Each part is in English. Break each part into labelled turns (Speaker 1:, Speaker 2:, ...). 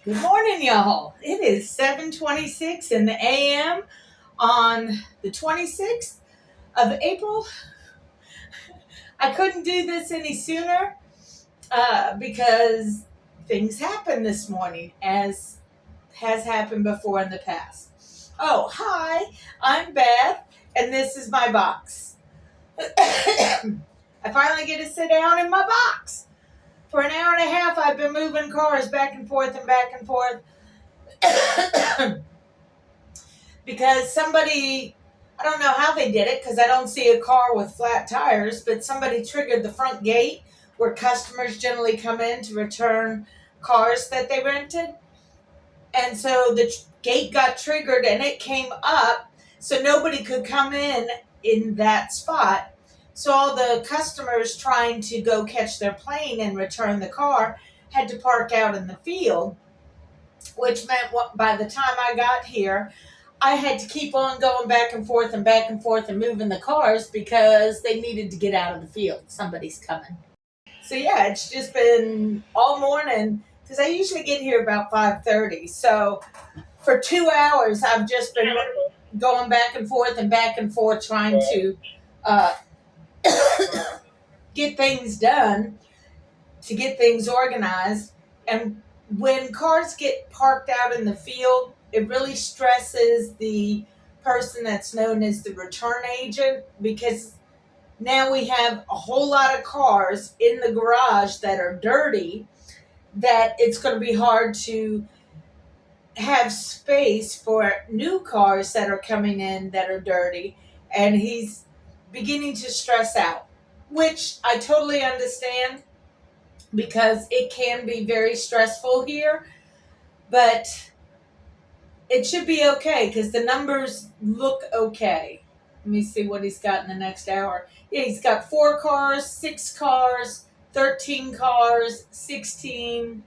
Speaker 1: Good morning, y'all. It is 7:26 in the a.m. on the 26th of April. I couldn't do this any sooner because things happened this morning, as has happened before in the past. Oh, hi, I'm Beth, and this is my box. I finally get to sit down in my box. For an hour and a half, I've been moving cars back and forth and back and forth. Because somebody, I don't know how they did it because I don't see a car with flat tires, but somebody triggered the front gate where customers generally come in to return cars that they rented. And so the gate got triggered and it came up, so nobody could come in that spot. So all the customers trying to go catch their plane and return the car had to park out in the field, which meant by the time I got here, I had to keep on going back and forth and back and forth and moving the cars because they needed to get out of the field. Somebody's coming. So yeah, it's just been all morning because I usually get here about 5:30. So for 2 hours, I've just been going back and forth trying to uh, get things done, to get things organized. And when cars get parked out in the field, it really stresses the person that's known as the return agent, because now we have a whole lot of cars in the garage that are dirty, that it's going to be hard to have space for new cars that are coming in that are dirty. And he's beginning to stress out, which I totally understand because it can be very stressful here, but it should be okay because the numbers look okay. Let me see what he's got in the next hour. Yeah, he's got 4 cars, 6 cars, 13 cars, 16,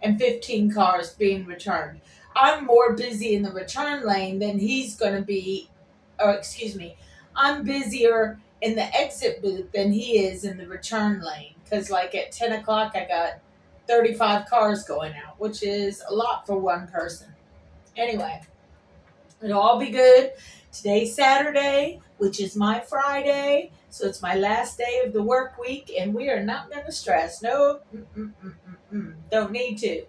Speaker 1: and 15 cars being returned. I'm more busy in the return lane than he's going to be, or excuse me, I'm busier in the exit booth than he is in the return lane. Because, like, at 10 o'clock, I got 35 cars going out, which is a lot for one person. Anyway, it'll all be good. Today's Saturday, which is my Friday, so it's my last day of the work week, and we are not going to stress. No, don't need to.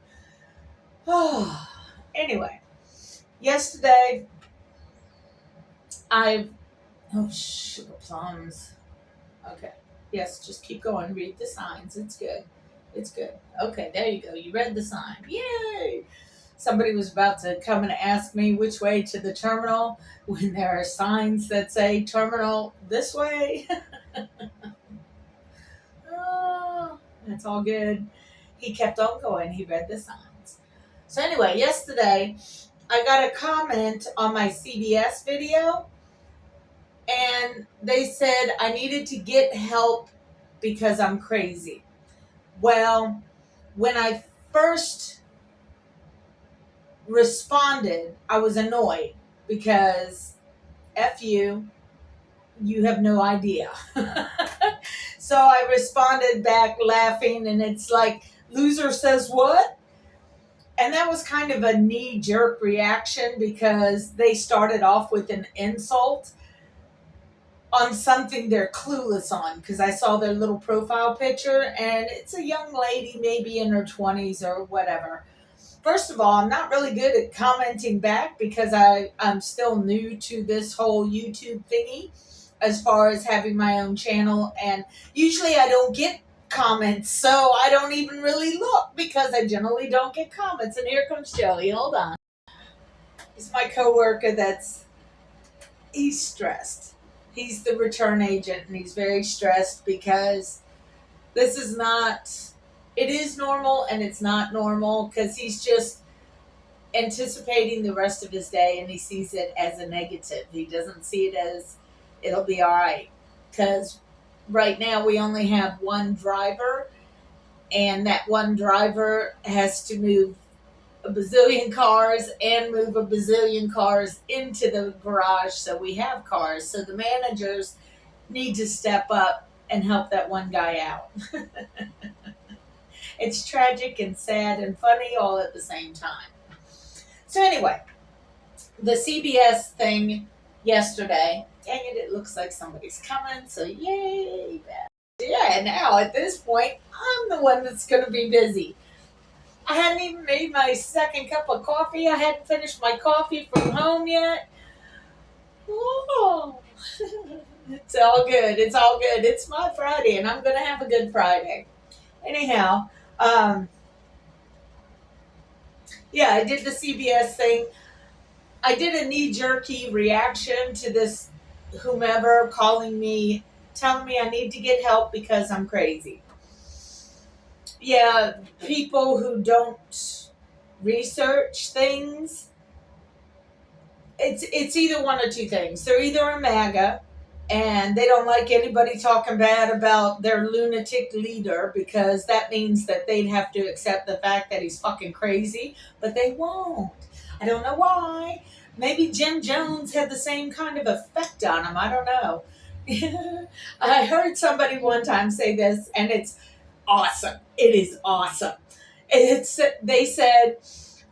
Speaker 1: Anyway, yesterday, sugar plums. Okay. Yes, just keep going. Read the signs. It's good. It's good. Okay, there you go. You read the sign. Yay! Somebody was about to come and ask me which way to the terminal when there are signs that say terminal this way. Oh, that's all good. He kept on going. He read the signs. So anyway, yesterday I got a comment on my CBS video, and they said I needed to get help because I'm crazy. Well, when I first responded, I was annoyed because F you have no idea. So I responded back laughing, and it's like, loser says what? And that was kind of a knee-jerk reaction because they started off with an insult on something they're clueless on, because I saw their little profile picture and it's a young lady, maybe in her 20s or whatever. First of all, I'm not really good at commenting back because I'm still new to this whole YouTube thingy as far as having my own channel, and usually I don't get comments, so I don't even really look because I generally don't get comments. And here comes Joey. Hold on. He's my coworker he's stressed. He's the return agent, and he's very stressed because this is not, it is normal and it's not normal, because he's just anticipating the rest of his day and he sees it as a negative. He doesn't see it as it'll be all right, because right now we only have one driver, and that one driver has to move a bazillion cars and move a bazillion cars into the garage so we have cars. So the managers need to step up and help that one guy out. It's tragic and sad and funny all at the same time. So anyway, the CBS thing yesterday. Dang it, it looks like somebody's coming, so yay. Yeah, now at this point, I'm the one that's going to be busy. I hadn't even made my second cup of coffee. I hadn't finished my coffee from home yet. Oh, it's all good. It's all good. It's my Friday, and I'm going to have a good Friday. Anyhow, yeah, I did the CBS thing. I did a knee-jerky reaction to this whomever calling me, telling me I need to get help because I'm crazy. Yeah, people who don't research things, it's either one or two things. They're either a MAGA and they don't like anybody talking bad about their lunatic leader because that means that they'd have to accept the fact that he's fucking crazy, but they won't. I don't know why. Maybe Jim Jones had the same kind of effect on him. I don't know. I heard somebody one time say this, and it's awesome. It is awesome. They said,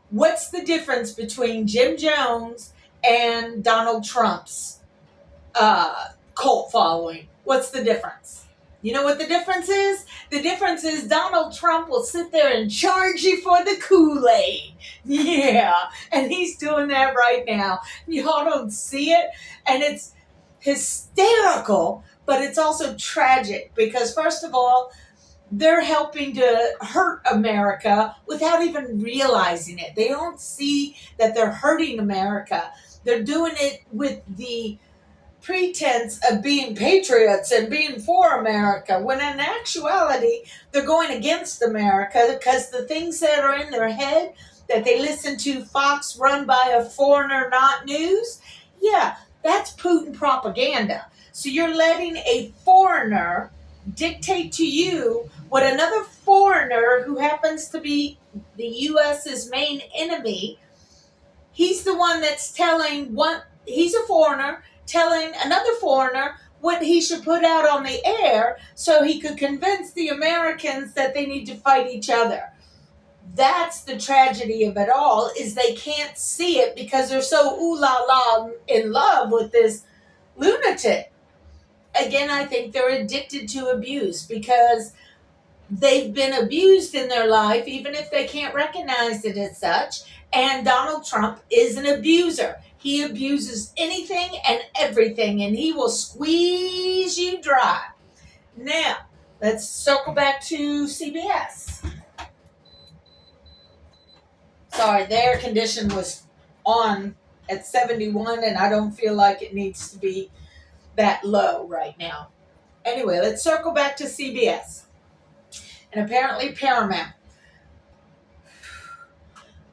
Speaker 1: what's the difference between Jim Jones and Donald Trump's cult following? What's the difference? You know what the difference is? The difference is Donald Trump will sit there and charge you for the Kool-Aid. Yeah, and he's doing that right now. Y'all don't see it, and it's hysterical, but it's also tragic because, first of all, they're helping to hurt America without even realizing it. They don't see that they're hurting America. They're doing it with the pretense of being patriots and being for America, when in actuality, they're going against America because the things that are in their head that they listen to Fox run by a foreigner, not news, yeah, that's Putin propaganda. So you're letting a foreigner dictate to you what another foreigner who happens to be the U.S.'s main enemy, he's the one that's telling what, he's a foreigner telling another foreigner what he should put out on the air so he could convince the Americans that they need to fight each other. That's the tragedy of it all, is they can't see it because they're so ooh la la in love with this lunatic. Again, I think they're addicted to abuse because they've been abused in their life, even if they can't recognize it as such. And Donald Trump is an abuser. He abuses anything and everything, and he will squeeze you dry. Now, let's circle back to CBS. Sorry, the air condition was on at 71, and I don't feel like it needs to be that low right now. Anyway, let's circle back to CBS. And apparently Paramount.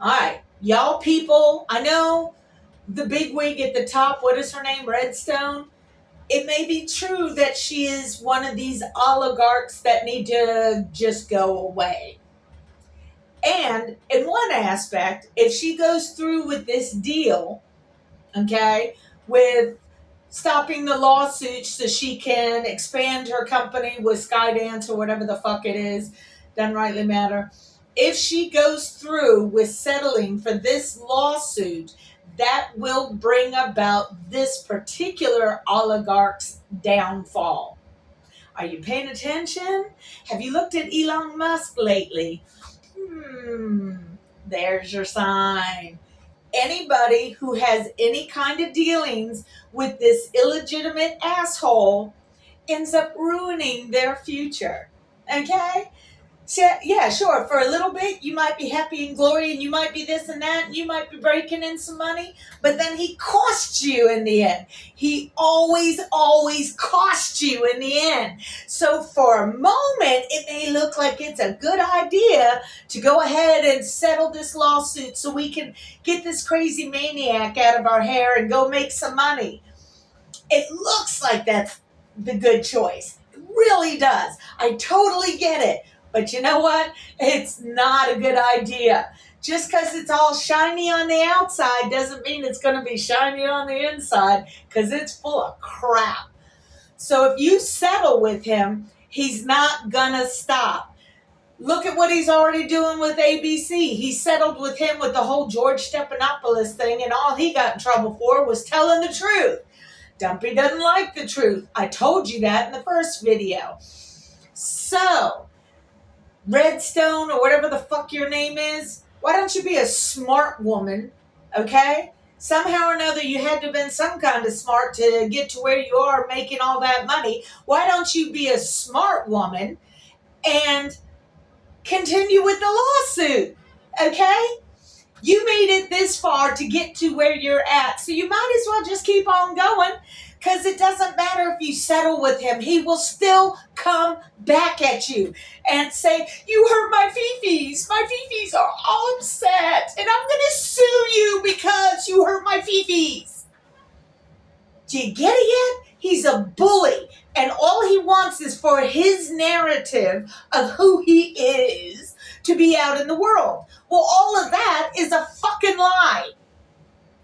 Speaker 1: All right, y'all people, I know the big wig at the top, what is her name, Redstone? It may be true that she is one of these oligarchs that need to just go away. And in one aspect, if she goes through with this deal, okay, with stopping the lawsuit so she can expand her company with Skydance or whatever the fuck it is, doesn't rightly matter. If she goes through with settling for this lawsuit, that will bring about this particular oligarch's downfall. Are you paying attention? Have you looked at Elon Musk lately? There's your sign. Anybody who has any kind of dealings with this illegitimate asshole ends up ruining their future. Okay? So, yeah, sure. For a little bit, you might be happy and glory, and you might be this and that, and you might be breaking in some money, but then he costs you in the end. He always costs you in the end. So for a moment, it may look like it's a good idea to go ahead and settle this lawsuit so we can get this crazy maniac out of our hair and go make some money. It looks like that's the good choice. It really does. I totally get it. But you know what? It's not a good idea. Just because it's all shiny on the outside doesn't mean it's going to be shiny on the inside, because it's full of crap. So if you settle with him, he's not going to stop. Look at what he's already doing with ABC. He settled with him with the whole George Stephanopoulos thing, and all he got in trouble for was telling the truth. Dumpy doesn't like the truth. I told you that in the first video. So, Redstone, or whatever the fuck your name is, why don't you be a smart woman, okay? Somehow or another, you had to have been some kind of smart to get to where you are making all that money. Why don't you be a smart woman and continue with the lawsuit, okay? You made it this far to get to where you're at, so you might as well just keep on going, because it doesn't matter if you settle with him. He will still come back at you and say, you hurt my fifis. My fifis are all upset, and I'm going to sue you because you hurt my fifis. Do you get it yet? He's a bully, and all he wants is for his narrative of who he is to be out in the world. Well, all of that is a fucking lie.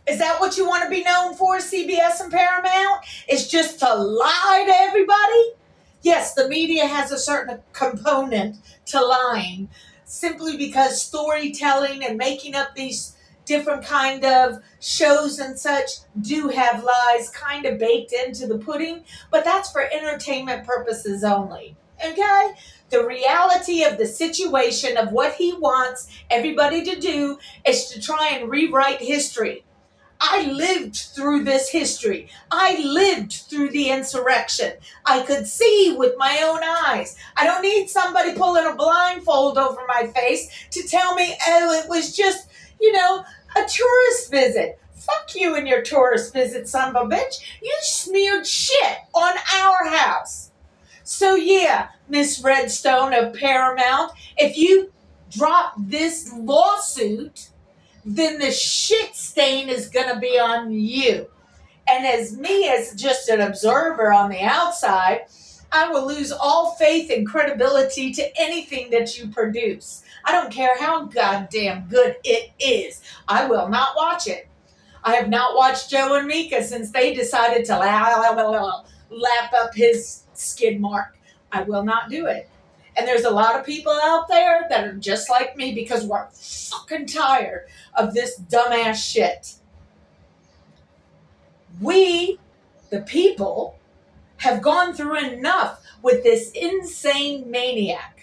Speaker 1: Is that what you want to be known for, CBS and Paramount? Is just to lie to everybody? Yes, the media has a certain component to lying, simply because storytelling and making up these different kind of shows and such do have lies kind of baked into the pudding, but that's for entertainment purposes only, okay? The reality of the situation of what he wants everybody to do is to try and rewrite history. I lived through this history. I lived through the insurrection. I could see with my own eyes. I don't need somebody pulling a blindfold over my face to tell me, oh, it was just, a tourist visit. Fuck you and your tourist visit, son of a bitch. You smeared shit on our house. So yeah, Miss Redstone of Paramount, if you drop this lawsuit, then the shit stain is going to be on you. And as just an observer on the outside, I will lose all faith and credibility to anything that you produce. I don't care how goddamn good it is. I will not watch it. I have not watched Joe and Mika since they decided to lap up his skid mark. I will not do it. And there's a lot of people out there that are just like me because we're fucking tired of this dumbass shit. We, the people, have gone through enough with this insane maniac.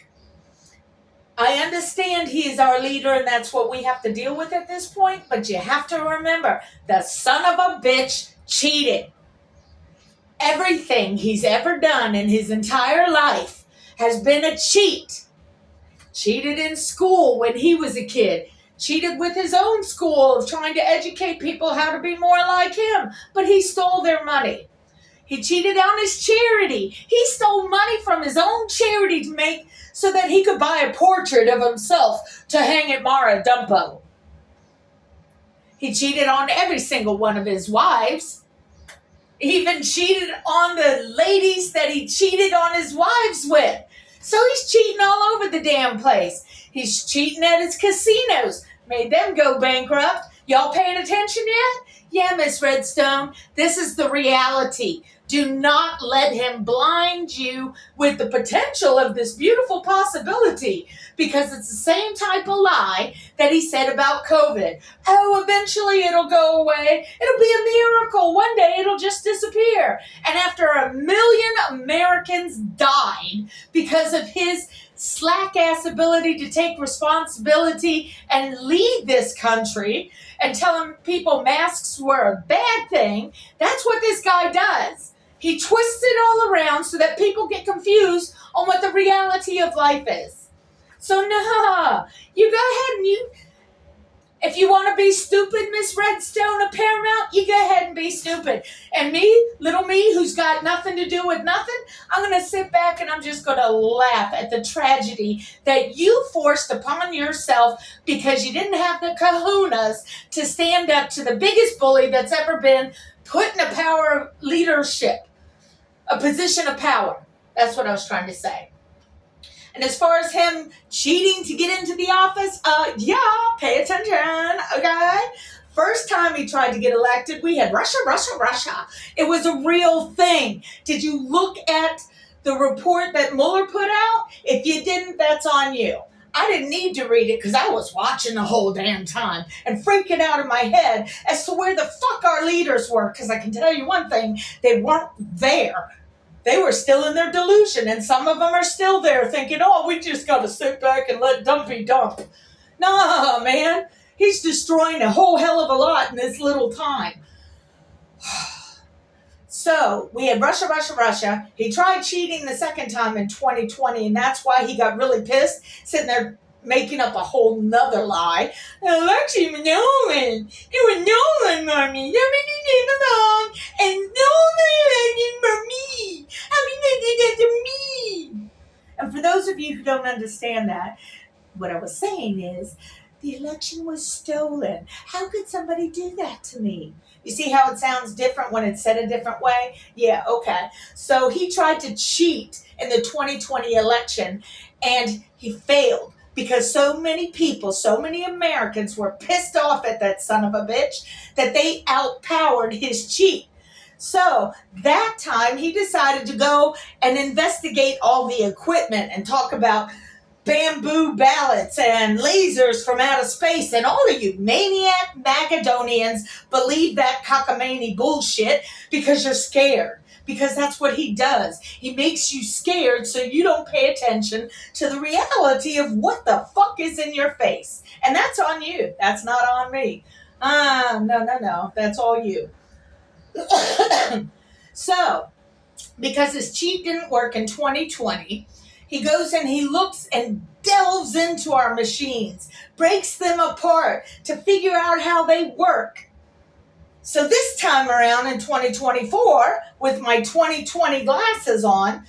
Speaker 1: I understand he is our leader and that's what we have to deal with at this point, but you have to remember, the son of a bitch cheated. Everything he's ever done in his entire life has been a cheat. Cheated in school when he was a kid. Cheated with his own school of trying to educate people how to be more like him. But he stole their money. He cheated on his charity. He stole money from his own charity to make so that he could buy a portrait of himself to hang at Mara Dumpo. He cheated on every single one of his wives. He even cheated on the ladies that he cheated on his wives with. So he's cheating all over the damn place. He's cheating at his casinos. Made them go bankrupt. Y'all paying attention yet? Yeah, Miss Redstone, this is the reality. Do not let him blind you with the potential of this beautiful possibility, because it's the same type of lie that he said about COVID. Oh, eventually it'll go away. It'll be a miracle. One day it'll just disappear. And after 1 million Americans died because of his slack-ass ability to take responsibility and lead this country and telling people masks were a bad thing, that's what this guy does. He twists it all around so that people get confused on what the reality of life is. So no, you go ahead and if you want to be stupid, Miss Redstone of Paramount, you go ahead and be stupid. And me, little me, who's got nothing to do with nothing, I'm going to sit back and I'm just going to laugh at the tragedy that you forced upon yourself because you didn't have the kahunas to stand up to the biggest bully that's ever been put in a power of leadership, a position of power. That's what I was trying to say. And as far as him cheating to get into the office, yeah, pay attention, okay? First time he tried to get elected, we had Russia. It was a real thing. Did you look at the report that Mueller put out, if you didn't, that's on you. I didn't need to read it because I was watching the whole damn time and freaking out in my head as to where the fuck our leaders were. Because I can tell you one thing, they weren't there. They were still in their delusion, and some of them are still there thinking, oh, we just got to sit back and let Dumpy dump. Nah, man. He's destroying a whole hell of a lot in this little time. So we had Russia, Russia, Russia. He tried cheating the second time in 2020, and that's why he got really pissed, sitting there making up a whole nother lie. The election was Nolan. It was Nolan, Mommy. Somebody came along and stole the election from me. How can they do that to me? And for those of you who don't understand that, what I was saying is, the election was stolen. How could somebody do that to me? You see how it sounds different when it's said a different way? Yeah, okay. So he tried to cheat in the 2020 election, and he failed because so many people, so many Americans were pissed off at that son of a bitch that they outpowered his cheat. So that time he decided to go and investigate all the equipment and talk about bamboo ballots and lasers from outer space, and all of you maniac Macedonians believe that cockamamie bullshit because you're scared. Because that's what he does. He makes you scared so you don't pay attention to the reality of what the fuck is in your face. And that's on you. That's not on me. No. That's all you. So, because his cheat didn't work in 2020, he goes and he looks and delves into our machines, breaks them apart to figure out how they work. So this time around in 2024, with my 2020 glasses on,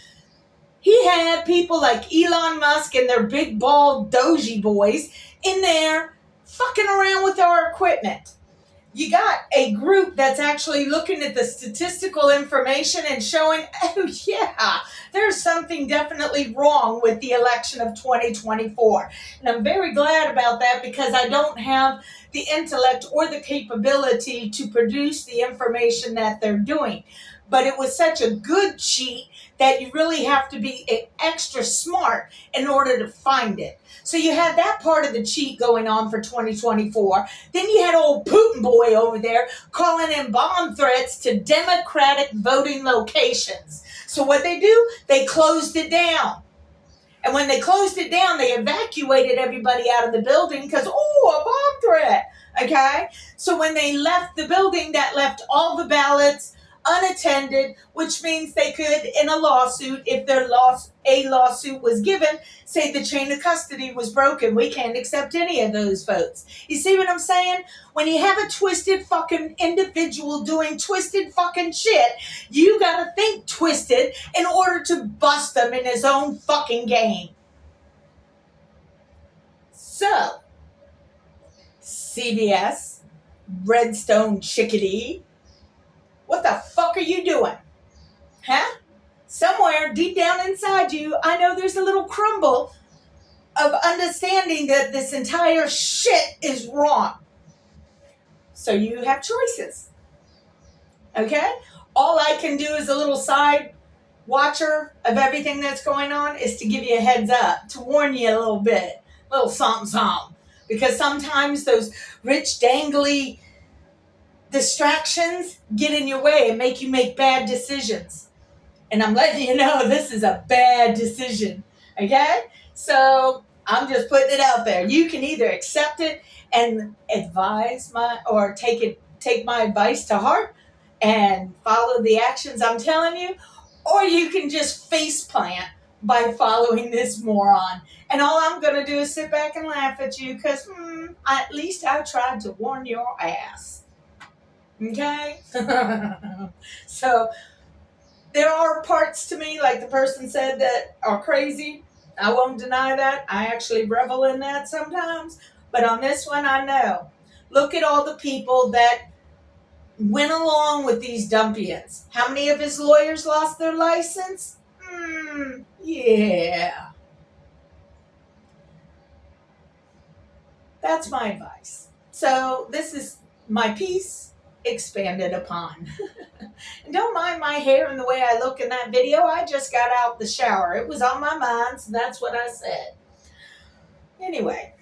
Speaker 1: he had people like Elon Musk and their big bald doji boys in there fucking around with our equipment. You got a group that's actually looking at the statistical information and showing, oh yeah, there's something definitely wrong with the election of 2024. And I'm very glad about that because I don't have the intellect or the capability to produce the information that they're doing. But it was such a good cheat that you really have to be extra smart in order to find it. So you had that part of the cheat going on for 2024. Then you had old Putin boy over there calling in bomb threats to Democratic voting locations. So what they do, they closed it down. And when they closed it down, they evacuated everybody out of the building because, a bomb threat. Okay? So when they left the building, that left all the ballots unattended, which means they could, in a lawsuit, if a lawsuit was given, say the chain of custody was broken. We can't accept any of those votes. You see what I'm saying? When you have a twisted fucking individual doing twisted fucking shit, you gotta think twisted in order to bust him in his own fucking game. So, CBS, Redstone Chickadee, what the fuck are you doing? Huh? Somewhere deep down inside you, I know there's a little crumble of understanding that this entire shit is wrong. So you have choices. Okay? All I can do as a little side watcher of everything that's going on is to give you a heads up, to warn you a little bit, a little something. Because sometimes those rich, dangly distractions get in your way and make you make bad decisions. And I'm letting you know this is a bad decision. Okay? So I'm just putting it out there. You can either accept it and take my advice to heart and follow the actions I'm telling you, or you can just faceplant by following this moron. And all I'm going to do is sit back and laugh at you because at least I tried to warn your ass. Okay? So there are parts to me, like the person said, that are crazy. I won't deny that. I actually revel in that sometimes. But on this one, I know. Look at all the people that went along with these dumpians. How many of his lawyers lost their license? Yeah. That's my advice. So this is my piece. expanded upon. And don't mind my hair and the way I look in that video. I just got out the shower. It was on my mind, so that's what I said. Anyway,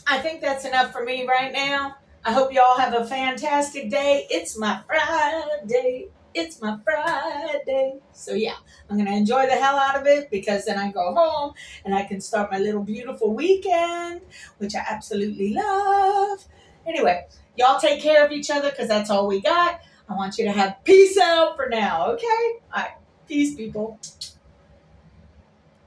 Speaker 1: I think that's enough for me right now. I hope you all have a fantastic day. It's my Friday. It's my Friday. So yeah, I'm going to enjoy the hell out of it because then I go home and I can start my little beautiful weekend, which I absolutely love. Anyway, y'all take care of each other because that's all we got. I want you to have peace out for now, okay? All right. Peace, people.